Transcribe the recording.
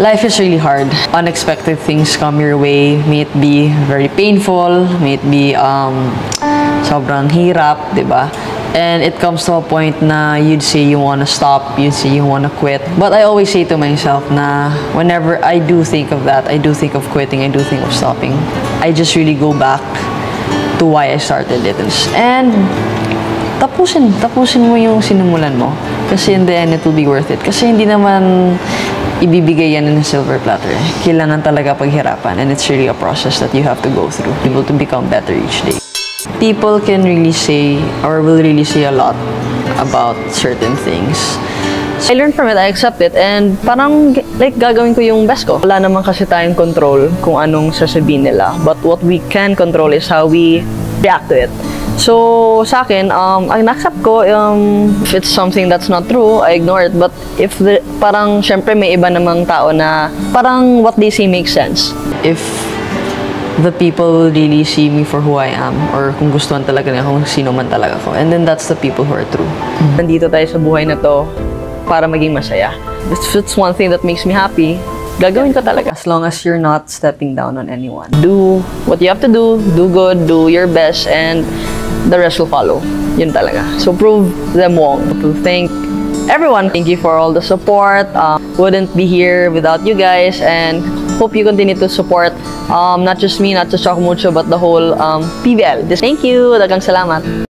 Life is really hard. Unexpected things come your way. May it be very painful, may it be sobrang hirap, diba? And it comes to a point na you'd say you wanna stop, you'd say you wanna quit. But I always say to myself na whenever I do think of that, I do think of quitting, I do think of stopping, I just really go back to why I started it. And tapusin mo yung sinimulan mo. Kasi in the end, it will be worth it. Kasi hindi naman ibibigay yan in a silver platter. Kailangan talaga paghirapan, and it's really a process that you have to go through, able to become better each day. People can really say, or will really say a lot about certain things. I learned from it, I accept it, and parang like gagawin ko yung best ko. Wala naman kasi tayong control kung anong sasabihin nila, but what we can control is how we react to it. So, sa akin, ang na-accept ko, if it's something that's not true, I ignore it. But if parang, syempre may iba namang tao na parang what they say makes sense. If the people will really see me for who I am, or kung gustuhan talaga nila kung sino man talaga ako, and then that's the people who are true. Nandito tayo sa buhay na to para maging masaya. If it's one thing that makes me happy, gagawin ko talaga. As long as you're not stepping down on anyone. Do what you have to do good, do your best, and the rest will follow. Yun talaga. So prove them wrong. To thank everyone. Thank you for all the support. Wouldn't be here without you guys, and hope you continue to support not just me, not just Choco Mucho, but the whole PBL. Thank you. Daghang salamat.